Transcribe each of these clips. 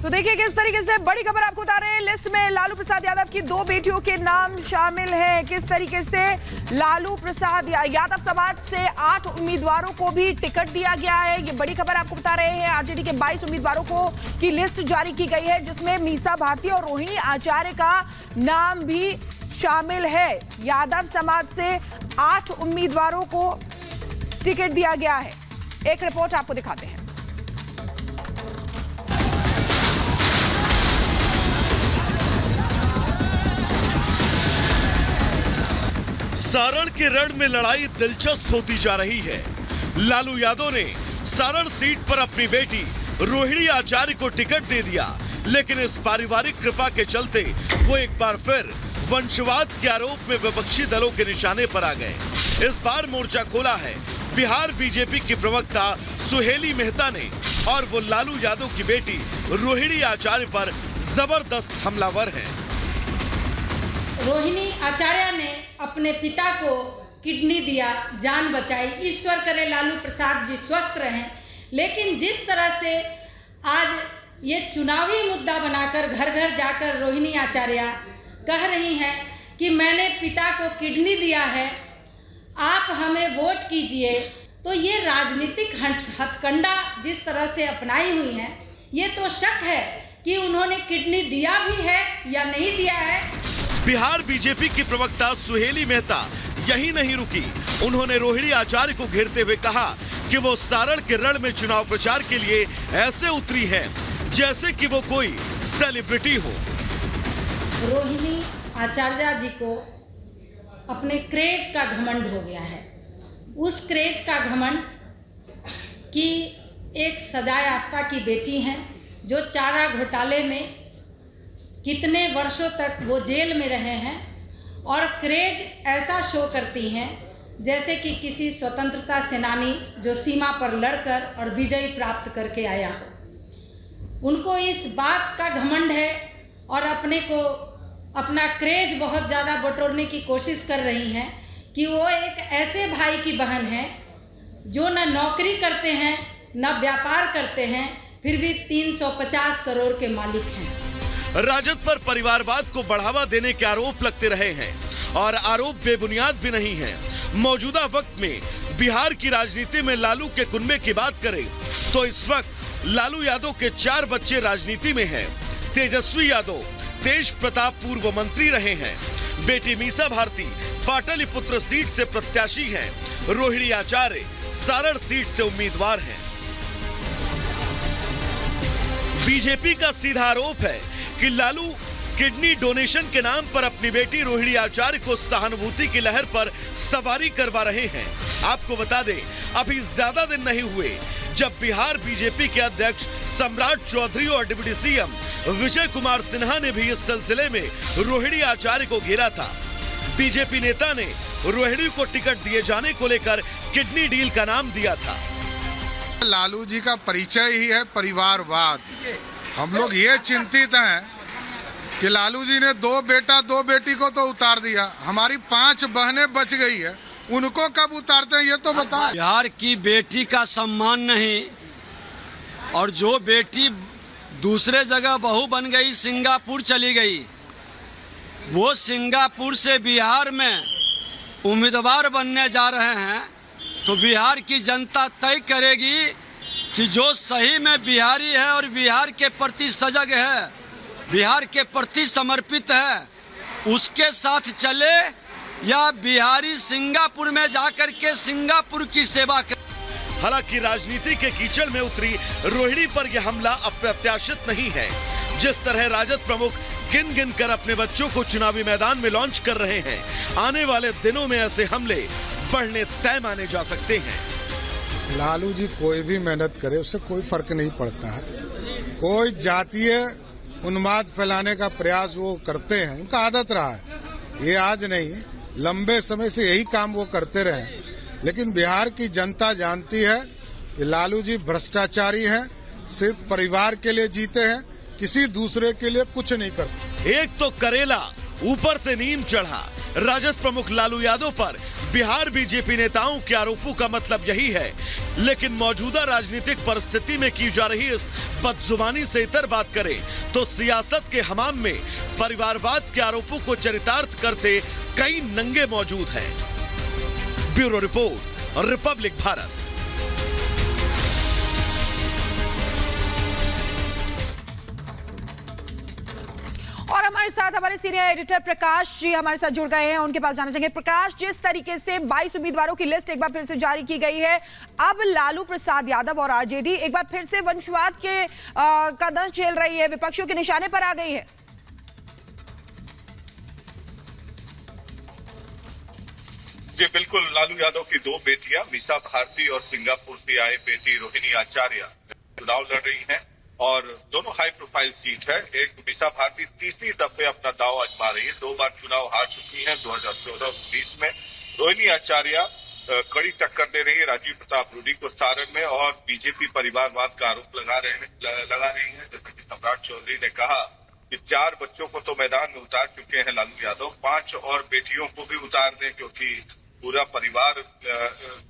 तो देखिए किस तरीके से बड़ी खबर आपको बता रहे हैं। लिस्ट में लालू प्रसाद यादव की 2 बेटियों के नाम शामिल हैं। किस तरीके से लालू प्रसाद यादव समाज से 8 उम्मीदवारों को भी टिकट दिया गया है, ये बड़ी खबर आपको बता रहे हैं। आरजेडी के 22 उम्मीदवारों को की लिस्ट जारी की गई है, जिसमें मीसा भारती और रोहिणी आचार्य का नाम भी शामिल है। यादव समाज से 8 उम्मीदवारों को टिकट दिया गया है। एक रिपोर्ट आपको दिखाते हैं। सारण के रण में लड़ाई दिलचस्प होती जा रही है। लालू यादव ने सारण सीट पर अपनी बेटी रोहिणी आचार्य को टिकट दे दिया, लेकिन इस पारिवारिक कृपा के चलते वो एक बार फिर वंशवाद के आरोप में विपक्षी दलों के निशाने पर आ गए। इस बार मोर्चा खोला है बिहार बीजेपी की प्रवक्ता सुहेली मेहता ने, और वो लालू यादव की बेटी रोहिणी आचार्य पर जबरदस्त हमलावर हैं। रोहिणी आचार्य ने अपने पिता को किडनी दिया, जान बचाई। ईश्वर करे लालू प्रसाद जी स्वस्थ रहें। लेकिन जिस तरह से आज ये चुनावी मुद्दा बनाकर घर घर जाकर रोहिणी आचार्य कह रही हैं कि मैंने पिता को किडनी दिया है, आप हमें वोट कीजिए, तो ये राजनीतिक हथकंडा जिस तरह से अपनाई हुई हैं, ये तो शक है कि उन्होंने किडनी दिया भी है या नहीं दिया है। बिहार बीजेपी की प्रवक्ता सुहेली मेहता यही नहीं रुकी। उन्होंने रोहिणी आचार्य को घेरते हुए कहा कि वो सारण के रण में चुनाव प्रचार के लिए ऐसे उतरी है जैसे कि वो कोई सेलिब्रिटी हो। रोहिणी आचार्य जी को अपने क्रेज का घमंड हो गया है। उस क्रेज का घमंड कि एक सजा याफ्ता की बेटी हैं, जो चारा घोटाले में कितने वर्षों तक वो जेल में रहे हैं, और क्रेज ऐसा शो करती हैं जैसे कि किसी स्वतंत्रता सेनानी जो सीमा पर लड़कर और विजय प्राप्त करके आया हो। उनको इस बात का घमंड है और अपना क्रेज बहुत ज़्यादा बटोरने की कोशिश कर रही हैं कि वो एक ऐसे भाई की बहन है जो न नौकरी करते हैं न व्यापार करते हैं, फिर भी 350 करोड़ के मालिक हैं। राजद पर परिवारवाद को बढ़ावा देने के आरोप लगते रहे हैं, और आरोप बेबुनियाद भी नहीं है। मौजूदा वक्त में बिहार की राजनीति में लालू के कुनबे की बात करें तो इस वक्त लालू यादव के 4 बच्चे राजनीति में हैं। तेजस्वी यादव तेज प्रताप पूर्व मंत्री रहे हैं। बेटी मीसा भारती पाटलिपुत्र सीट से प्रत्याशी हैं। रोहिणी आचार्य सारण सीट से उम्मीदवार हैं। बीजेपी का सीधा आरोप है कि लालू किडनी डोनेशन के नाम पर अपनी बेटी रोहिणी आचार्य को सहानुभूति की लहर पर सवारी करवा रहे हैं। आपको बता दें, अभी ज्यादा दिन नहीं हुए जब बिहार बीजेपी के अध्यक्ष सम्राट चौधरी और डिप्टी सीएम विजय कुमार सिन्हा ने भी इस सिलसिले में रोहिणी आचार्य को घेरा था। बीजेपी नेता ने रोहिणी को टिकट दिए जाने को लेकर किडनी डील का नाम दिया था। लालू जी का परिचय ही है परिवारवाद। हम लोग ये चिंतित हैं कि लालू जी ने 2 बेटा 2 बेटी को तो उतार दिया, हमारी 5 बहनें बच गई है, उनको कब उतारते हैं ये तो बताएं। बिहार की बेटी का सम्मान नहीं, और जो बेटी दूसरे जगह बहू बन गई, सिंगापुर चली गई, वो सिंगापुर से बिहार में उम्मीदवार बनने जा रहे हैं, तो बिहार की जनता तय करेगी कि जो सही में बिहारी है और बिहार के प्रति सजग है, बिहार के प्रति समर्पित है, उसके साथ चले, या बिहारी सिंगापुर में जाकर के सिंगापुर की सेवा करे। हालांकि राजनीति के कीचड़ में उतरी रोहिणी पर यह हमला अप्रत्याशित नहीं है। जिस तरह राजद प्रमुख गिन गिन कर अपने बच्चों को चुनावी मैदान में लॉन्च कर रहे हैं, आने वाले दिनों में ऐसे हमले बढ़ने तय माने जा सकते हैं। लालू जी कोई भी मेहनत करे उससे कोई फर्क नहीं पड़ता है। कोई जातीय उन्माद फैलाने का प्रयास वो करते हैं, उनका आदत रहा है, ये आज नहीं, लंबे समय से यही काम वो करते रहे। लेकिन बिहार की जनता जानती है कि लालू जी भ्रष्टाचारी हैं, सिर्फ परिवार के लिए जीते हैं, किसी दूसरे के लिए कुछ नहीं करते। एक तो करेला ऊपर से नीम चढ़ा, राजद प्रमुख लालू यादव पर बिहार बीजेपी नेताओं के आरोपों का मतलब यही है, लेकिन मौजूदा राजनीतिक परिस्थिति में की जा रही इस बदजुबानी से इतर बात करें तो सियासत के हमाम में परिवारवाद के आरोपों को चरितार्थ करते कई नंगे मौजूद हैं। Bureau report, Republic Bharat. और हमारे साथ हमारे सीनियर एडिटर प्रकाश जी हमारे साथ जुड़ गए हैं, उनके पास जाना चाहेंगे। प्रकाश, जिस तरीके से 22 उम्मीदवारों की लिस्ट एक बार फिर से जारी की गई है, अब लालू प्रसाद यादव और आरजेडी एक बार फिर से वंशवाद के का दंश झेल रही है, विपक्षियों के निशाने पर आ गई है। जी बिल्कुल, लालू यादव की दो बेटियां मीसा भारती और सिंगापुर से आए बेटी रोहिणी आचार्य चुनाव लड़ रही हैं और दोनों हाई प्रोफाइल सीट है। एक मीसा भारती तीसरी दफे अपना दांव आजमा रही है, 2 बार चुनाव हार चुकी है 2014-19 में। रोहिणी आचार्य कड़ी टक्कर दे रही है राजीव प्रताप रूडी को सारण में और बीजेपी परिवारवाद का आरोप लगा रही है। जैसे कि सम्राट चौधरी ने कहा कि 4 बच्चों को तो मैदान में उतार चुके हैं लालू यादव, 5 और बेटियों को भी उतार दें क्योंकि पूरा परिवार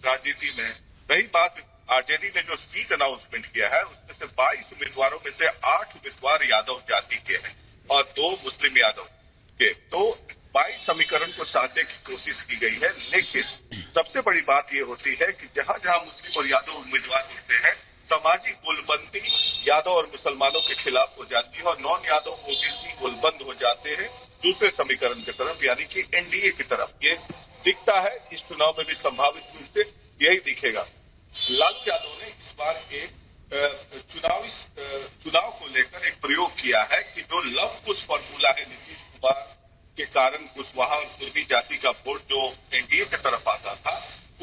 राजनीति में। रही बात आरजेडी ने जो सीट अनाउंसमेंट किया है उसमें से 22 उम्मीदवारों में से 8 उम्मीदवार यादव जाति के हैं और 2 मुस्लिम यादव के। तो 22 समीकरण को साधने की कोशिश की गई है, लेकिन सबसे बड़ी बात यह होती है कि जहां जहां मुस्लिम और यादव उम्मीदवार होते हैं, सामाजिक गोलबंदी यादव और मुसलमानों के खिलाफ हो जाती है और नॉन यादव ओबीसी गोलबंद हो जाते हैं दूसरे समीकरण की तरफ, यानी कि एनडीए की तरफ। ये दिखता है इस चुनाव में भी संभावित रूप से यही दिखेगा। लालू यादव ने इस बार एक चुनाव को लेकर एक प्रयोग किया है कि जो लव कुश फॉर्मूला है नीतीश कुमार के कारण कुशवाहा और पूर्वी जाति का वोट जो एनडीए की तरफ आता था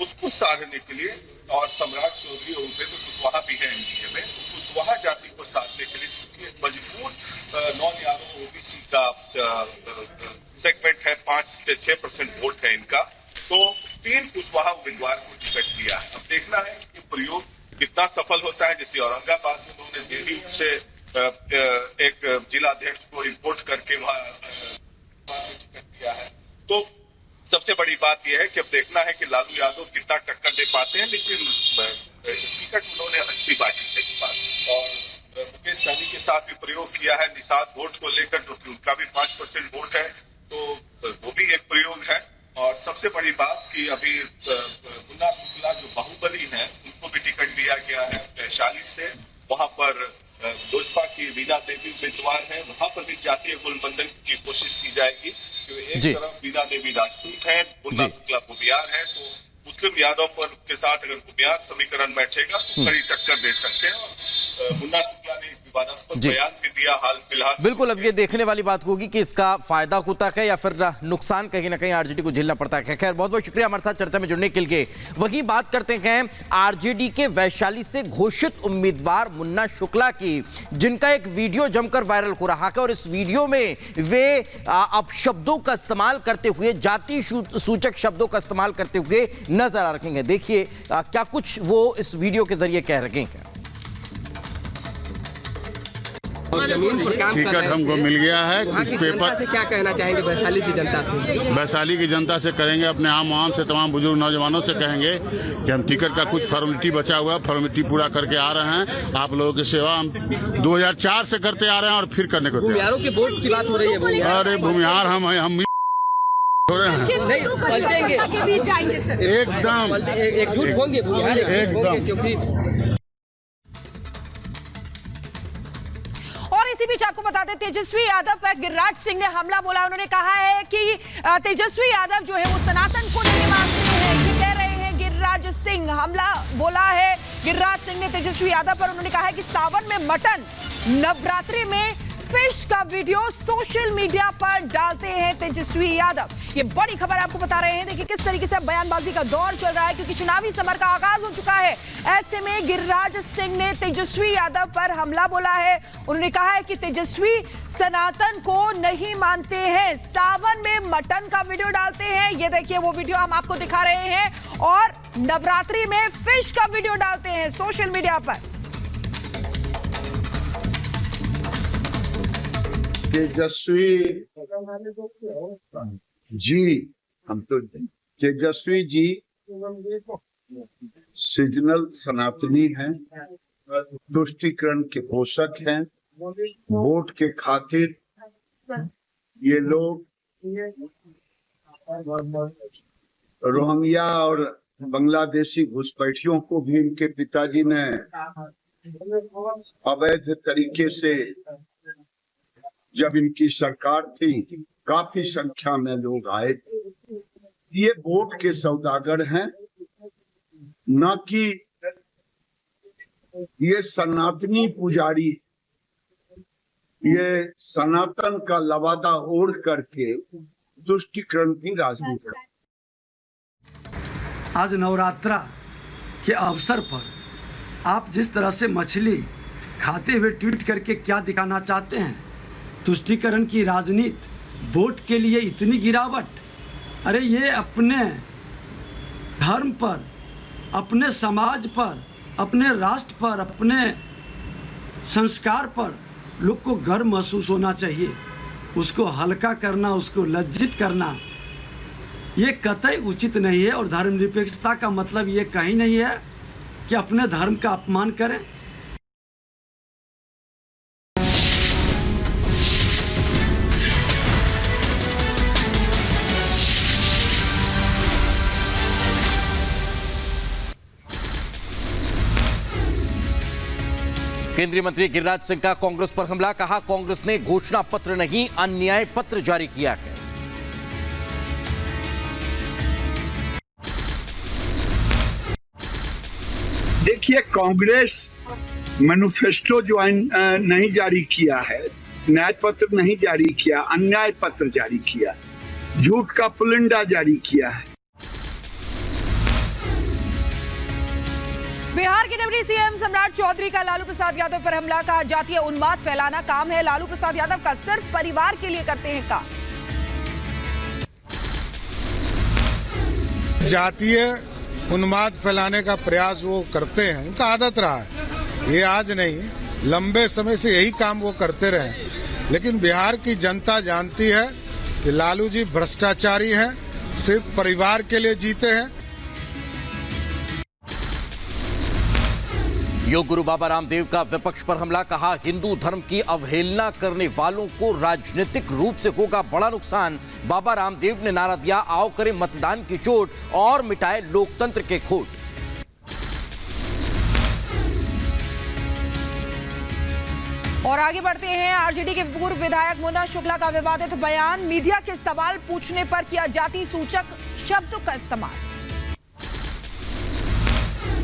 उसको साधने के लिए, और सम्राट चौधरी और उपेंद्र कुशवाहा भी है एनडीए में, कुशवाहा जाति को साधने के लिए मजबूत नॉन यादव ओबीसी का सेगमेंट है, 5 से 6% वोट है इनका, तो 3 कुशवाहा उम्मीदवार को टिकट दिया है। अब देखना है कि प्रयोग कितना सफल होता है। जैसे औरंगाबाद में उन्होंने जेडीयू से एक जिलाध्यक्ष को इम्पोर्ट करके वहां टिकट दिया है। तो सबसे बड़ी बात यह है कि अब देखना है कि लालू यादव कितना टक्कर दे पाते हैं, लेकिन टिकट उन्होंने अच्छी बाजी से पाई। और मुकेश सहनी के साथ भी प्रयोग किया है निषाद वोट को लेकर, जो कि उनका भी 5% वोट है, तो वो भी एक प्रयोग है। और सबसे बड़ी बात कि अभी मुन्ना शुक्ला जो बाहुबली हैं उनको भी टिकट दिया गया है वैशाली से, वहां पर लोजपा की वीणा देवी उम्मीदवार है, वहां पर भी जातीय गोलबंदन की कोशिश की जाएगी। तो एक तरफ वीणा देवी राजपूत है, मुन्ना शुक्ला बुबियार है, तो मुस्लिम यादव पर के साथ अगर बुबियार समीकरण बैठेगा तो कड़ी टक्कर दे सकते हैं। और मुन्ना शुक्ला ने विवादास्पद बयान भी दिया हाल फिलहाल। बिल्कुल, अब ये देखने वाली बात होगी कि इसका फायदा होता है या फिर नुकसान कहीं ना कहीं आरजेडी को झेलना पड़ता है। खैर, बहुत बहुत शुक्रिया हमारे साथ चर्चा में जुड़ने के लिए। वही बात करते हैं आरजेडी के वैशाली से घोषित उम्मीदवार मुन्ना शुक्ला की, जिनका एक वीडियो जमकर वायरल हो रहा है और इस वीडियो में वे अपशब्दों का इस्तेमाल करते हुए, जाति सूचक शब्दों का इस्तेमाल करते हुए नजर आ रहे हैं। देखिए क्या कुछ वो इस वीडियो के जरिए कह रहे हैं। टिकट हमको मिल गया है। इस पेपर से क्या कहना चाहेंगे वैशाली की जनता से? वैशाली की जनता से करेंगे, अपने आम से तमाम बुजुर्ग नौजवानों से कहेंगे कि हम टिकट का कुछ फॉर्मेलिटी बचा हुआ है, फॉर्मेलिटी पूरा करके आ रहे हैं। आप लोगों की सेवा हम 2004 से करते आ रहे हैं और फिर करने को। भूमिहारों के वोट की बात हो रही है। अरे भूमिहार हम हो रहे हैं, नहीं पलटेंगे एकदम एकजुट होंगे भूमिहार, एकदम, क्योंकि और इसी बीच आपको बता दें, तेजस्वी यादव पर गिरिराज सिंह ने हमला बोला। उन्होंने कहा है कि तेजस्वी यादव जो है वो सनातन को नहीं मानते हैं, ये कह रहे हैं गिरिराज सिंह। हमला बोला है गिरिराज सिंह ने तेजस्वी यादव पर। उन्होंने कहा है कि सावन में मटन, नवरात्रि में फिश का वीडियो सोशल मीडिया पर डालते हैं तेजस्वी यादव। ये बड़ी खबर आपको बता रहे हैं। देखिए किस तरीके से बयानबाजी का दौर चल रहा है, क्योंकि चुनावी समर का आगाज हो चुका है। ऐसे में गिरिराज सिंह ने तेजस्वी यादव पर हमला बोला है। उन्होंने कहा है कि तेजस्वी सनातन को नहीं मानते हैं, सावन में मटन का वीडियो डालते हैं। ये देखिए वो वीडियो हम आपको दिखा रहे हैं, और नवरात्रि में फिश का वीडियो डालते हैं सोशल मीडिया पर। तेजस्वी जी, हम तो तेजस्वी जी सीजनल सनातनी हैं, तुष्टीकरण के पोषक हैं। वोट के खातिर ये लोग रोहिंग्या और बांग्लादेशी घुसपैठियों को भी इनके पिताजी ने अवैध तरीके से, जब इनकी सरकार थी, काफी संख्या में लोग आए थे। ये वोट के सौदागर हैं, न कि ये सनातनी पुजारी। ये सनातन का लवादा ओढ़ करके तुष्टीकरण की राजनीति। आज नवरात्रा के अवसर पर आप जिस तरह से मछली खाते हुए ट्वीट करके क्या दिखाना चाहते हैं? तुष्टीकरण की राजनीति, वोट के लिए इतनी गिरावट। अरे ये अपने धर्म पर, अपने समाज पर, अपने राष्ट्र पर, अपने संस्कार पर लोग को गर्व महसूस होना चाहिए। उसको हल्का करना, उसको लज्जित करना ये कतई उचित नहीं है। और धर्मनिरपेक्षता का मतलब ये कहीं नहीं है कि अपने धर्म का अपमान करें। केंद्रीय मंत्री गिरिराज सिंह का कांग्रेस पर हमला, कहा कांग्रेस ने घोषणा पत्र नहीं अन्याय पत्र जारी किया है। देखिए, कांग्रेस मैनिफेस्टो जो नहीं जारी किया है, न्याय पत्र नहीं जारी किया, अन्याय पत्र जारी किया, झूठ का पुलिंदा जारी किया है। बिहार के डिप्टी सीएम सम्राट चौधरी का लालू प्रसाद यादव पर हमला, कहा जातीय उन्माद फैलाना काम है लालू प्रसाद यादव का, सिर्फ परिवार के लिए करते हैं काम। जातीय उन्माद फैलाने का प्रयास वो करते हैं, उनका आदत रहा है। ये आज नहीं, लंबे समय से यही काम वो करते रहे। लेकिन बिहार की जनता जानती है कि लालू जी भ्रष्टाचारी हैं, सिर्फ परिवार के लिए जीते हैं। योग गुरु बाबा रामदेव का विपक्ष पर हमला, कहा हिंदू धर्म की अवहेलना करने वालों को राजनीतिक रूप से होगा बड़ा नुकसान। बाबा रामदेव ने नारा दिया, आओ करें मतदान की चोट और मिटाए लोकतंत्र के खोट। और आगे बढ़ते हैं, आरजेडी के पूर्व विधायक मुन्ना शुक्ला का विवादित बयान, मीडिया के सवाल पूछने पर किया जाति सूचक शब्दों का इस्तेमाल।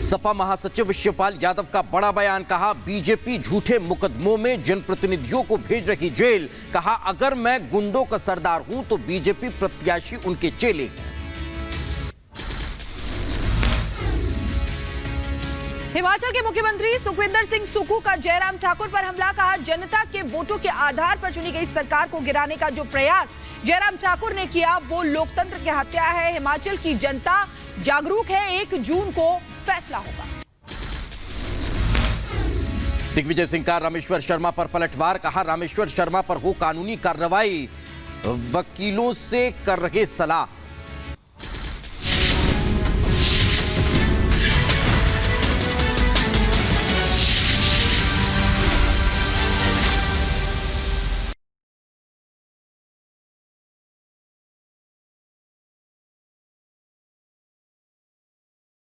सपा महासचिव विश्वपाल यादव का बड़ा बयान, कहा बीजेपी झूठे मुकदमों में जनप्रतिनिधियों को भेज रही जेल। कहा अगर मैं गुंडों का सरदार हूं तो बीजेपी प्रत्याशी उनके चेले हैं। हिमाचल के मुख्यमंत्री सुखविंदर सिंह सुक्खू का जयराम ठाकुर पर हमला, कहा जनता के वोटों के आधार पर चुनी गई सरकार को गिराने का जो प्रयास जयराम ठाकुर ने किया वो लोकतंत्र की हत्या है। हिमाचल की जनता जागरूक है, 1 जून को फैसला होगा। दिग्विजय सिंह का रामेश्वर शर्मा पर पलटवार, कहा रामेश्वर शर्मा पर हो कानूनी कार्रवाई, वकीलों से कर रहे सलाह।